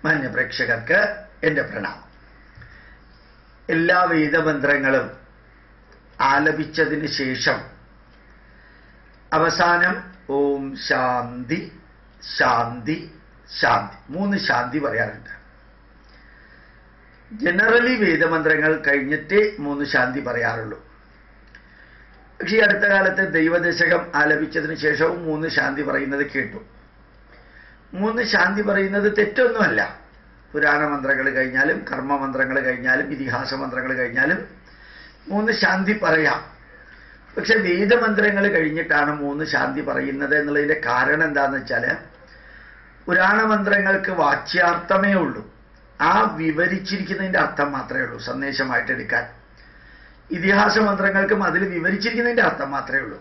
മാന്യ പ്രേക്ഷകർക്ക് എൻ്റെ പ്രണാമം. എല്ലാ വേദമന്ത്രങ്ങളും ആലപിച്ചതിന് ശേഷം അവസാനം ഓം ശാന്തി ശാന്തി ശാന്തി 3 ശാന്തി പറയാറുണ്ട്. ജനറലി വേദമന്ത്രങ്ങൾ കഴിഞ്ഞിട്ടേ 3 ശാന്തി പറയാറുള്ളൂ. പക്ഷേ ഈ അടുത്ത കാലത്ത് ദൈവദശകം ആലപിച്ചതിന് ശേഷവും 3 ശാന്തി പറയുന്നത് കേട്ടു. 3 ശാന്തി പറയുന്നത് തെറ്റൊന്നുമല്ല. പുരാണ മന്ത്രങ്ങൾ കഴിഞ്ഞാലും കർമ്മമന്ത്രങ്ങൾ കഴിഞ്ഞാലും ഇതിഹാസ മന്ത്രങ്ങൾ കഴിഞ്ഞാലും 3 ശാന്തി പറയാം. പക്ഷെ വേദമന്ത്രങ്ങൾ കഴിഞ്ഞിട്ടാണ് 3 ശാന്തി പറയുന്നത് എന്നുള്ളതിൻ്റെ കാരണം എന്താണെന്ന് വെച്ചാൽ, പുരാണ മന്ത്രങ്ങൾക്ക് വാച്യാർത്ഥമേ ഉള്ളൂ. ആ വിവരിച്ചിരിക്കുന്നതിൻ്റെ അർത്ഥം മാത്രമേ ഉള്ളൂ സന്ദേശമായിട്ട് എടുക്കാൻ. ഇതിഹാസ മന്ത്രങ്ങൾക്കും അതിൽ വിവരിച്ചിരിക്കുന്നതിൻ്റെ അർത്ഥം മാത്രമേ ഉള്ളൂ.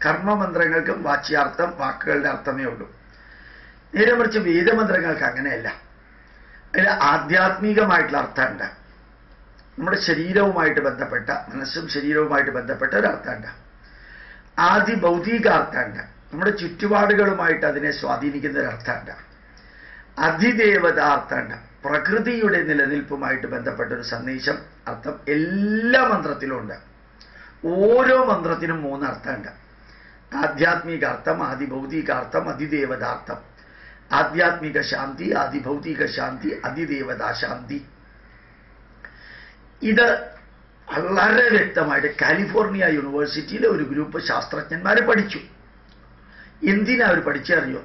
കർമ്മമന്ത്രങ്ങൾക്കും വാച്യാർത്ഥം, വാക്കുകളുടെ അർത്ഥമേ ഉള്ളൂ. നേരെ മറിച്ച് വേദമന്ത്രങ്ങൾക്ക് അങ്ങനെയല്ല. അതിൽ ആധ്യാത്മികമായിട്ടുള്ള അർത്ഥമുണ്ട്. നമ്മുടെ ശരീരവുമായിട്ട് ബന്ധപ്പെട്ട, മനസ്സും ശരീരവുമായിട്ട് ബന്ധപ്പെട്ട ഒരർത്ഥമുണ്ട്. ആദിഭൗതിക അർത്ഥമുണ്ട്. നമ്മുടെ ചുറ്റുപാടുകളുമായിട്ട് അതിനെ സ്വാധീനിക്കുന്ന ഒരർത്ഥമുണ്ട്. അധിദേവതാർത്ഥമുണ്ട്. പ്രകൃതിയുടെ നിലനിൽപ്പുമായിട്ട് ബന്ധപ്പെട്ട ഒരു സന്ദേശം, അർത്ഥം എല്ലാ മന്ത്രത്തിലും ഉണ്ട്. ഓരോ മന്ത്രത്തിനും 3 അർത്ഥമുണ്ട്. ആധ്യാത്മികാർത്ഥം, ആദിഭൗതികാർത്ഥം, അതിദേവതാർത്ഥം. ആധ്യാത്മിക ശാന്തി, ആദിഭൗതിക ശാന്തി, അതിദേവതാ ശാന്തി. ഇത് വളരെ വ്യക്തമായിട്ട് കാലിഫോർണിയ യൂണിവേഴ്സിറ്റിയിലെ ഒരു ഗ്രൂപ്പ് ശാസ്ത്രജ്ഞന്മാരെ പഠിച്ചു. എന്തിനാ അവർ പഠിച്ചറിയോ?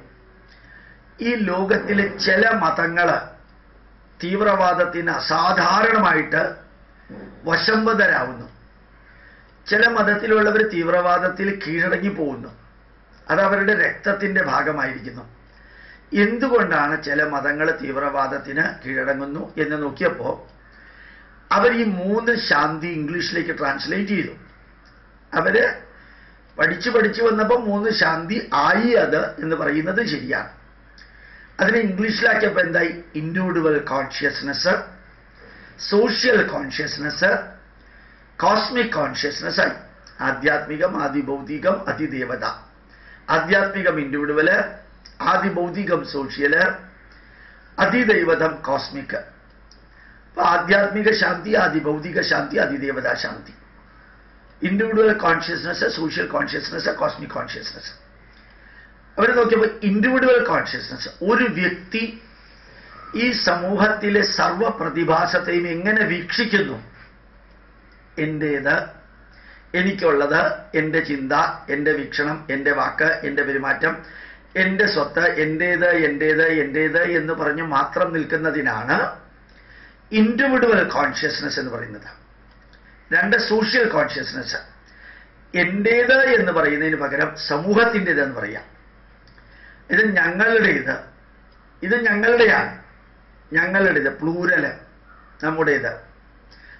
ഈ ലോകത്തിലെ ചില മതങ്ങൾ തീവ്രവാദത്തിന് അസാധാരണമായിട്ട് വശംവദരാവുന്നു. ചില മതത്തിലുള്ളവർ തീവ്രവാദത്തിൽ കീഴടങ്ങി പോകുന്നു. അത് അവരുടെ രക്തത്തിൻ്റെ ഭാഗമായിരിക്കുന്നു. എന്തുകൊണ്ടാണ് ചില മതങ്ങൾ തീവ്രവാദത്തിന് കീഴടങ്ങുന്നു എന്ന് നോക്കിയപ്പോൾ അവർ ഈ 3 ശാന്തി ഇംഗ്ലീഷിലേക്ക് ട്രാൻസ്ലേറ്റ് ചെയ്തു. അവർ പഠിച്ചു വന്നപ്പോൾ 3 ശാന്തി ആയി അത് എന്ന് പറയുന്നത് ശരിയാണ്. അതിനെ ഇംഗ്ലീഷിലാക്കിയപ്പോൾ എന്തായി? Individual consciousness, social consciousness, cosmic consciousness ആയി. ആധ്യാത്മികം, ആദിഭൗതികം, അതിദേവത. ആധ്യാത്മികം ഇൻഡിവിജ്വല്, ആദിഭൗതികം സോഷ്യല്, അതിദൈവതം കോസ്മിക്. അപ്പൊ ആധ്യാത്മിക ശാന്തി, ആദിഭൗതിക ശാന്തി, അതിദേവതാ ശാന്തി. Individual consciousness, social consciousness, cosmic consciousness. അവർ നോക്കിയപ്പോൾ ഇൻഡിവിജ്വൽ കോൺഷ്യസ്നെസ്, ഒരു വ്യക്തി ഈ സമൂഹത്തിലെ സർവ പ്രതിഭാസത്തെയും എങ്ങനെ വീക്ഷിക്കുന്നു. എൻ്റേത്, എനിക്കുള്ളത്, എൻ്റെ ചിന്ത, എൻ്റെ വീക്ഷണം, എൻ്റെ വാക്ക്, എൻ്റെ പെരുമാറ്റം, എൻ്റെ സ്വത്ത്, എൻ്റേത് എൻ്റേത് എൻ്റേത് എന്ന് പറഞ്ഞ് മാത്രം നിൽക്കുന്നതിനാണ് ഇൻഡിവിജ്വൽ കോൺഷ്യസ്നെസ് എന്ന് പറയുന്നത്. 2 സോഷ്യൽ കോൺഷ്യസ്നെസ്. എൻ്റേത് എന്ന് പറയുന്നതിന് പകരം സമൂഹത്തിൻ്റേത് എന്ന് പറയാം. ഇത് ഞങ്ങളുടേത്, ഇത് ഞങ്ങളുടെയാണ്, ഞങ്ങളുടേത് പ്ലൂരല്, നമ്മുടേത്.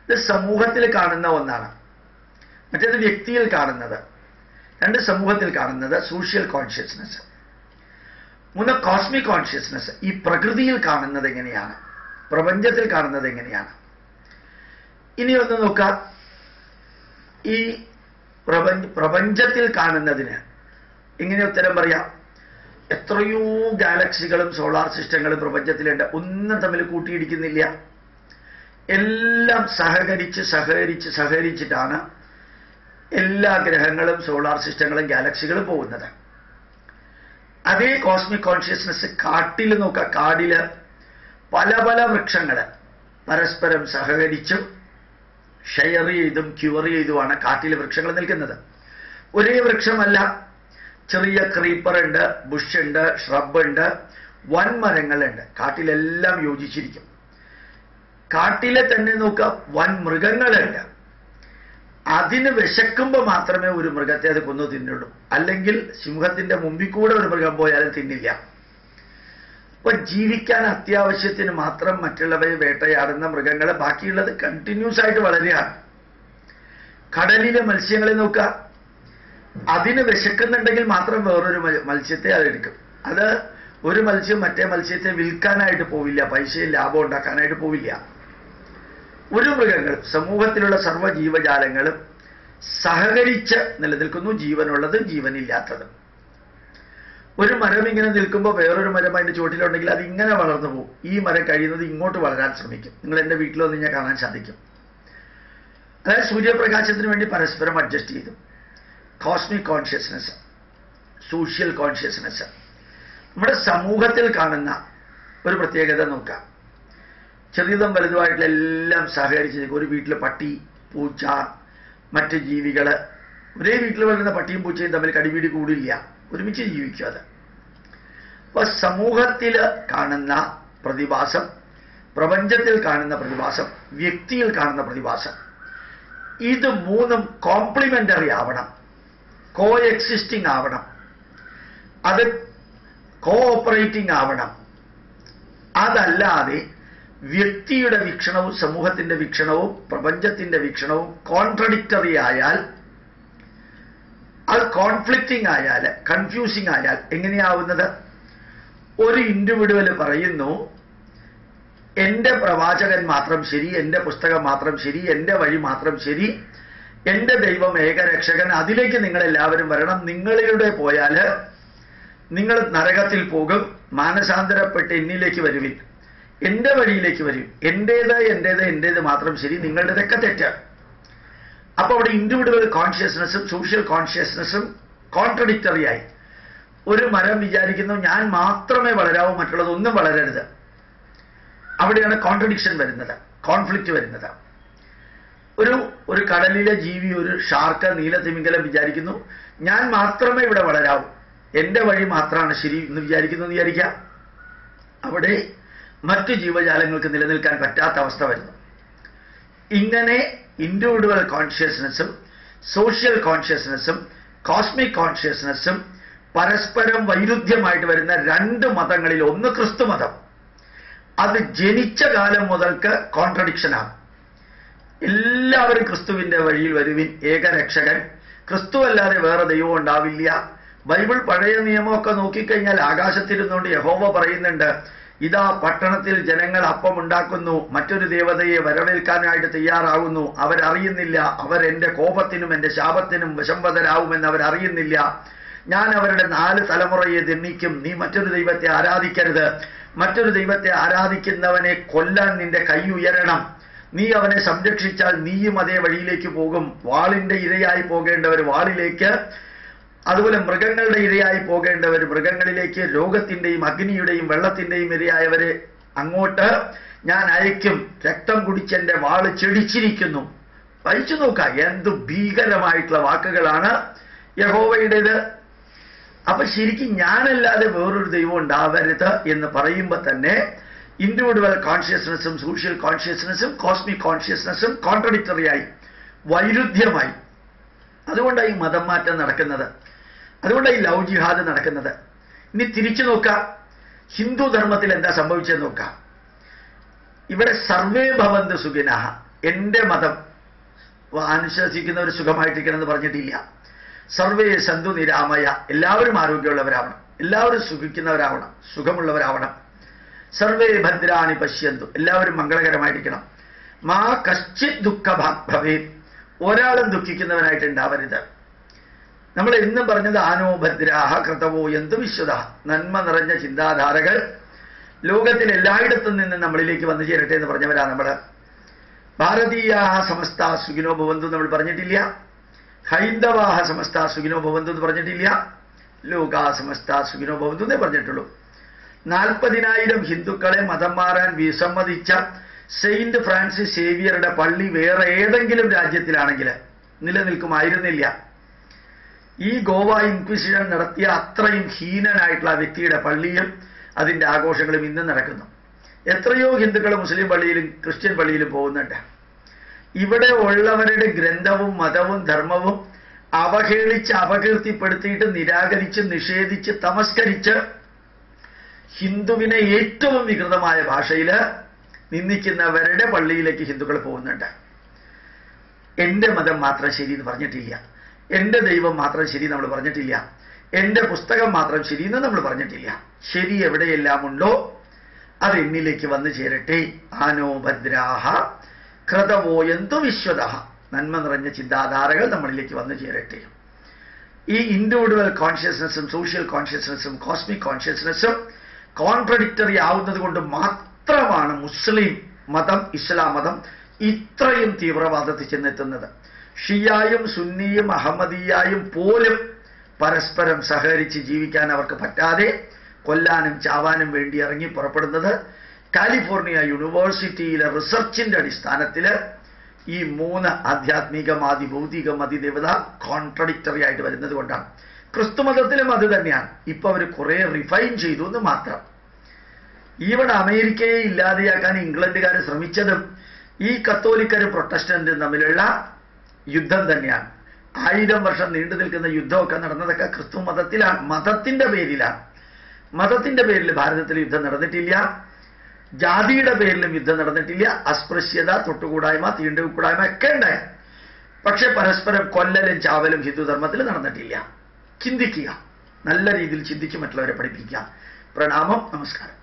ഇത് സമൂഹത്തിൽ കാണുന്ന ഒന്നാണ്. മറ്റേത് വ്യക്തിയിൽ കാണുന്നത്. 2 സമൂഹത്തിൽ കാണുന്നത് സോഷ്യൽ കോൺഷ്യസ്നെസ്. 3 cosmic consciousness. ഈ പ്രകൃതിയിൽ കാണുന്നത് എങ്ങനെയാണ്, പ്രപഞ്ചത്തിൽ കാണുന്നത് എങ്ങനെയാണ്. ഇനി ഒന്ന് നോക്കാം. ഈ പ്രപഞ്ചത്തിൽ കാണുന്നതിന് എങ്ങനെ ഉത്തരം പറയാം? എത്രയോ ഗാലക്സികളും സോളാർ സിസ്റ്റങ്ങളും പ്രപഞ്ചത്തിലുണ്ട്. ഒന്നും തമ്മിൽ കൂട്ടിയിടിക്കുന്നില്ല. എല്ലാം സഹകരിച്ചിട്ടാണ് എല്ലാ ഗ്രഹങ്ങളും സോളാർ സിസ്റ്റങ്ങളും ഗാലക്സികളും പോകുന്നത്. അതേ കോസ്മിക് കോൺഷ്യസ്നെസ് കാട്ടിൽ നോക്കാം. കാടില് പല വൃക്ഷങ്ങൾ പരസ്പരം സഹകരിച്ചും ഷെയർ ചെയ്തും ക്യൂർ ചെയ്തുമാണ് കാട്ടിലെ വൃക്ഷങ്ങൾ നിൽക്കുന്നത്. ഒരേ വൃക്ഷമല്ല. ചെറിയ ക്രീപ്പർ ഉണ്ട്, ബുഷ് ഉണ്ട്, ഷ്രബ് ഉണ്ട്, വൻമരങ്ങളുണ്ട്. കാട്ടിലെല്ലാം യോജിച്ചിരിക്കും. കാട്ടിലെ തന്നെ നോക്കുക, വൻമൃഗങ്ങളുണ്ട്. അതിന് വിശക്കുമ്പോൾ മാത്രമേ ഒരു മൃഗത്തെ അത് കൊന്നു തിന്നുള്ളൂ. അല്ലെങ്കിൽ സിംഹത്തിന്റെ മുമ്പിൽ കൂടെ ഒരു മൃഗം പോയാലും തിന്നില്ല. അപ്പൊ ജീവിക്കാൻ അത്യാവശ്യത്തിന് മാത്രം മറ്റുള്ളവരെ വേട്ടയാടുന്ന മൃഗങ്ങൾ, ബാക്കിയുള്ളത് കണ്ടിന്യൂസ് ആയിട്ട് വളരുകയാണ്. കടലിലെ മത്സ്യങ്ങളെ നോക്കുക. അതിന് വിശക്കുന്നുണ്ടെങ്കിൽ മാത്രം വേറൊരു മത്സ്യത്തെ അതെടുക്കും. അത് ഒരു മത്സ്യം മറ്റേ മത്സ്യത്തെ വിൽക്കാനായിട്ട് പോവില്ല, പൈസയും ലാഭം ഉണ്ടാക്കാനായിട്ട് പോവില്ല. ഒരു മൃഗങ്ങൾ, സമൂഹത്തിലുള്ള സർവ്വ ജീവജാലങ്ങളും സഹകരിച്ച് നിലനിൽക്കുന്നു, ജീവനുള്ളതും ജീവനില്ലാത്തതും. ഒരു മരം ഇങ്ങനെ നിൽക്കുമ്പോൾ വേറൊരു മരം അതിൻ്റെ ചുവട്ടിലുണ്ടെങ്കിൽ അത് ഇങ്ങനെ വളർന്നു പോകും. ഈ മരം കഴിയുന്നത് ഇങ്ങോട്ട് വളരാൻ ശ്രമിക്കും. നിങ്ങൾ എൻ്റെ വീട്ടിൽ വന്ന് കഴിഞ്ഞാൽ കാണാൻ സാധിക്കും. അതായത് സൂര്യപ്രകാശത്തിന് വേണ്ടി പരസ്പരം അഡ്ജസ്റ്റ് ചെയ്തു. Cosmic consciousness, social consciousness. നമ്മുടെ സമൂഹത്തിൽ കാണുന്ന ഒരു പ്രത്യേകത നോക്കാം. ചെറിയതും വലുതുമായിട്ടുള്ള എല്ലാം സഹകരിച്ച് നിൽക്കും. ഒരു വീട്ടിൽ പട്ടി, പൂച്ച, മറ്റ് ജീവികൾ, ഒരേ വീട്ടിൽ വളരുന്ന പട്ടിയും പൂച്ചയും തമ്മിൽ കടിപിടി കൂടില്ല, ഒരുമിച്ച് ജീവിക്കും. അത് അപ്പൊ സമൂഹത്തിൽ കാണുന്ന പ്രതിഭാസം, പ്രപഞ്ചത്തിൽ കാണുന്ന പ്രതിഭാസം, വ്യക്തിയിൽ കാണുന്ന പ്രതിഭാസം, ഇത് മൂന്നും കോംപ്ലിമെന്ററി ആവണം, കോ എക്സിസ്റ്റിംഗ് ആവണം, അത് കോഓപ്പറേറ്റിംഗ് ആവണം. അതല്ലാതെ വ്യക്തിയുടെ വീക്ഷണവും സമൂഹത്തിന്റെ വീക്ഷണവും പ്രപഞ്ചത്തിന്റെ വീക്ഷണവും കോൺട്രഡിക്ടറി ആയാൽ, അത് കോൺഫ്ലിക്റ്റിംഗ് ആയാൽ, കൺഫ്യൂസിംഗ് ആയാൽ എങ്ങനെയാവുന്നത്? ഒരു ഇൻഡിവിഡ്വൽ പറയുന്നു എൻ്റെ പ്രവാചകൻ മാത്രം ശരി, എൻ്റെ പുസ്തകം മാത്രം ശരി, എൻ്റെ വഴി മാത്രം ശരി, എൻ്റെ ദൈവം ഏകരക്ഷകൻ, അതിലേക്ക് നിങ്ങളെല്ലാവരും വരണം, നിങ്ങളിലൂടെ പോയാൽ നിങ്ങൾ നരകത്തിൽ പോകും, മാനസാന്തരപ്പെട്ട് എന്നിലേക്ക് വരുവിൻ, എൻ്റെ വഴിയിലേക്ക് വരും, എൻ്റേത് മാത്രം ശരി, നിങ്ങളുടേതൊക്കെ തെറ്റാണ്. അപ്പോൾ അവിടെ ഇൻഡിവിഡ്വൽ കോൺഷ്യസ്നെസ്സും സോഷ്യൽ കോൺഷ്യസ്നെസ്സും കോൺട്രഡിക്ടറി ആയി. ഒരു മരം വിചാരിക്കുന്നു ഞാൻ മാത്രമേ വളരാവൂ, മറ്റുള്ളതൊന്നും വളരരുത്. അവിടെയാണ് കോൺട്രഡിക്ഷൻ വരുന്നത്, കോൺഫ്ലിക്റ്റ് വരുന്നത്. ഒരു കടലിലെ ജീവി, ഒരു ഷാർക്ക്, നീലത്തിമിംഗലം വിചാരിക്കുന്നു ഞാൻ മാത്രമേ ഇവിടെ വളരാവൂ, എൻ്റെ വഴി മാത്രമാണ് ശരി എന്ന് വിചാരിക്കുന്നു എന്ന് വിചാരിക്കാം. അവിടെ മറ്റു ജീവജാലങ്ങൾക്ക് നിലനിൽക്കാൻ പറ്റാത്ത അവസ്ഥ വരുന്നു. ഇങ്ങനെ ഇൻഡിവിഡ്വൽ കോൺഷ്യസ്നെസ്സും സോഷ്യൽ കോൺഷ്യസ്നെസ്സും കോസ്മിക് കോൺഷ്യസ്നെസ്സും പരസ്പരം വൈരുദ്ധ്യമായിട്ട് വരുന്ന രണ്ട് മതങ്ങളിൽ, ഒന്ന് ക്രിസ്തു മതം, അത് ജനിച്ച കാലം മുതൽക്ക് കോൺട്രഡിക്ഷനാണ്. എല്ലാവരും ക്രിസ്തുവിന്റെ വഴിയിൽ വരുവിൻ, ഏകരക്ഷകൻ, ക്രിസ്തു അല്ലാതെ വേറെ ദൈവം ഉണ്ടാവില്ല. ബൈബിൾ പഴയ നിയമമൊക്കെ നോക്കിക്കഴിഞ്ഞാൽ ആകാശത്തിരുന്നുകൊണ്ട് യഹോവ പറയുന്നുണ്ട്, ഇതാ പട്ടണത്തിൽ ജനങ്ങൾ അപ്പം ഉണ്ടാക്കുന്നു, മറ്റൊരു ദേവതയെ വരവേൽക്കാനായിട്ട് തയ്യാറാകുന്നു, അവരറിയുന്നില്ല, അവരെന്റെ കോപത്തിനും എൻ്റെ ശാപത്തിനും വശംവദരാകുമെന്ന് അവരറിയുന്നില്ല. ഞാൻ അവരുടെ 4 തലമുറയെ ദണ്ഡിക്കും, നീ മറ്റൊരു ദൈവത്തെ ആരാധിക്കരുത്, മറ്റൊരു ദൈവത്തെ ആരാധിക്കുന്നവനെ കൊല്ലാൻ നിന്റെ കൈ ഉയരണം, നീ അവനെ സംരക്ഷിച്ചാൽ നീയും അതേ വഴിയിലേക്ക് പോകും. വാളിന്റെ ഇരയായി പോകേണ്ടവർ വാളിലേക്ക്, അതുപോലെ മൃഗങ്ങളുടെ ഇരയായി പോകേണ്ടവർ മൃഗങ്ങളിലേക്ക്, രോഗത്തിന്റെയും അഗ്നിയുടെയും വെള്ളത്തിന്റെയും ഇരയായവരെ അങ്ങോട്ട് ഞാൻ അയക്കും. രക്തം കുടിച്ചെന്റെ വാള് ചെടിച്ചിരിക്കുന്നു. വായിച്ചു നോക്കാം, എന്ത് ഭീകരമായിട്ടുള്ള വാക്കുകളാണ് യഹോവയുടേത്. അപ്പൊ ശരിക്കും ഞാനല്ലാതെ വേറൊരു ദൈവം ഉണ്ടാവരുത് എന്ന് പറയുമ്പോൾ തന്നെ ഇൻഡിവിഡ്വൽ കോൺഷ്യസ്നെസ്സും സോഷ്യൽ കോൺഷ്യസ്നെസ്സും കോസ്മിക് കോൺഷ്യസ്നെസ്സും കോൺട്രഡിക്ടറിയായി, വൈരുദ്ധ്യമായി. അതുകൊണ്ടാണ് ഈ മതം മാറ്റം നടക്കുന്നത്, അതുകൊണ്ടാണ് ഈ ലവ് ജിഹാദ് നടക്കുന്നത്. ഇനി തിരിച്ചു നോക്കാം, ഹിന്ദു ധർമ്മത്തിൽ എന്താ സംഭവിച്ചതെന്ന് നോക്കാം. ഇവിടെ സർവേ ഭവന്തു സുഖിനഃ, എൻ്റെ മതം അനുശാസിക്കുന്നവർ സുഖമായിട്ടിരിക്കണമെന്ന് പറഞ്ഞിട്ടില്ല. സർവേ സന്തു നിരാമയ, എല്ലാവരും ആരോഗ്യമുള്ളവരാവണം, എല്ലാവരും സുഖിക്കുന്നവരാവണം, സുഖമുള്ളവരാവണം. സർവേ ഭദ്രാണി പശ്യന്തു, എല്ലാവരും മംഗളകരമായിരിക്കണം. മാ കശ്ചിത് ദുഃഖ ഭവേ, ഒരാളും ദുഃഖിക്കുന്നവനായിട്ട് ഉണ്ടാവരുത്. നമ്മൾ എന്നും പറഞ്ഞത് ആനോ ഭദ്രാഹ കൃതവോ എന്തു വിശ്വത, നന്മ നിറഞ്ഞ ചിന്താധാരകൾ ലോകത്തിൽ എല്ലായിടത്തും നിന്ന് നമ്മളിലേക്ക് വന്നു ചേരട്ടെ എന്ന് പറഞ്ഞവരാ നമ്മൾ. ഭാരതീയാഹ സമസ്ത സുഖിനോ ഭവന്തു നമ്മൾ പറഞ്ഞിട്ടില്ല, ഹൈന്ദവാഹ സമസ്ത സുഖിനോ ഭവന്തു എന്ന് പറഞ്ഞിട്ടില്ല, ലോകാ സമസ്ത സുഖിനോ ഭവന്തു എന്നേ പറഞ്ഞിട്ടുള്ളൂ. 40,000 ഹിന്ദുക്കളെ മതം മാറാൻ വിസമ്മതിച്ച സെയിന്റ് ഫ്രാൻസിസ് സേവിയറുടെ പള്ളി വേറെ ഏതെങ്കിലും രാജ്യത്തിലാണെങ്കിൽ നിലനിൽക്കുമായിരുന്നില്ല. ഈ ഗോവ ഇൻക്വിസിഷൻ നടത്തിയ അത്രയും ഹീനനായിട്ടുള്ള ആ വ്യക്തിയുടെ പള്ളിയും അതിൻ്റെ ആഘോഷങ്ങളും ഇന്നും നടക്കുന്നു. എത്രയോ ഹിന്ദുക്കൾ മുസ്ലിം പള്ളിയിലും ക്രിസ്ത്യൻ പള്ളിയിലും പോകുന്നുണ്ട്. ഇവിടെ ഉള്ളവരുടെ ഗ്രന്ഥവും മതവും ധർമ്മവും അവഹേളിച്ച് അപകീർത്തിപ്പെടുത്തിയിട്ട് നിരാകരിച്ച് നിഷേധിച്ച് തമസ്കരിച്ച് ഹിന്ദുവിനെ ഏറ്റവും വികൃതമായ ഭാഷയിൽ നിന്ദിക്കുന്നവരുടെ പള്ളിയിലേക്ക് ഹിന്ദുക്കൾ പോകുന്നുണ്ട്. എൻ്റെ മതം മാത്രം ശരി എന്ന് പറഞ്ഞിട്ടില്ല, എൻ്റെ ദൈവം മാത്രം ശരി നമ്മൾ പറഞ്ഞിട്ടില്ല, എൻ്റെ പുസ്തകം മാത്രം ശരി എന്ന് നമ്മൾ പറഞ്ഞിട്ടില്ല. ശരി എവിടെയെല്ലാം ഉണ്ടോ അത് എന്നിലേക്ക് വന്നു ചേരട്ടെ. ആനോ ഭദ്രാഹ ക്രതവോ എന്തു വിശ്വത, നന്മ നിറഞ്ഞ ചിന്താധാരകൾ നമ്മളിലേക്ക് വന്നു ചേരട്ടെ. ഈ ഇൻഡിവിജ്വൽ കോൺഷ്യസ്നെസ്സും സോഷ്യൽ കോൺഷ്യസ്നെസ്സും കോസ്മിക് കോൺഷ്യസ്നെസ്സും കോൺട്രഡിക്ടറി ആവുന്നത് കൊണ്ട് മാത്രമാണ് മുസ്ലിം മതം, ഇസ്ലാം മതം ഇത്രയും തീവ്രവാദത്തിൽ ചെന്നെത്തുന്നത്. ഷിയായും സുന്നിയും അഹമ്മദിയായും പോലും പരസ്പരം സഹകരിച്ച് ജീവിക്കാൻ അവർക്ക് പറ്റാതെ കൊല്ലാനും ചാവാനും വേണ്ടി ഇറങ്ങി പുറപ്പെടുന്നത് കാലിഫോർണിയ യൂണിവേഴ്സിറ്റിയിലെ റിസർച്ചിന്റെ അടിസ്ഥാനത്തിൽ ഈ 3 ആധ്യാത്മികമാതി ഭൗതികം അതിദേവത കോൺട്രഡിക്ടറി ആയിട്ട് വരുന്നത് കൊണ്ടാണ്. ക്രിസ്തുമതത്തിലും അത് തന്നെയാണ്. ഇപ്പൊ അവർ കുറെ റിഫൈൻ ചെയ്തു എന്ന് മാത്രം. ഇവിടെ അമേരിക്കയെ ഇല്ലാതെയാക്കാൻ ഇംഗ്ലണ്ടുകാർ ശ്രമിച്ചതും ഈ കത്തോലിക്കരും പ്രൊട്ടസ്റ്റന്റും തമ്മിലുള്ള യുദ്ധം തന്നെയാണ്. 1000 വർഷം നീണ്ടു നിൽക്കുന്ന യുദ്ധമൊക്കെ നടന്നതൊക്കെ ക്രിസ്തു മതത്തിലാണ്, മതത്തിന്റെ പേരിലാണ്. മതത്തിന്റെ പേരിൽ ഭാരതത്തിൽ യുദ്ധം നടന്നിട്ടില്ല, ജാതിയുടെ പേരിലും യുദ്ധം നടന്നിട്ടില്ല. അസ്പൃശ്യത, തൊട്ടുകൂടായ്മ, തീണ്ടുകൂടായ്മ ഒക്കെ ഉണ്ടായ, പക്ഷെ പരസ്പരം കൊല്ലലും ചാവലും ഹിന്ദുധർമ്മത്തിൽ നടന്നിട്ടില്ല. ചിന്തിക്കുക, നല്ല രീതിയിൽ ചിന്തിച്ച് മറ്റുള്ളവരെ പഠിപ്പിക്കുക. പ്രണാമം, നമസ്കാരം.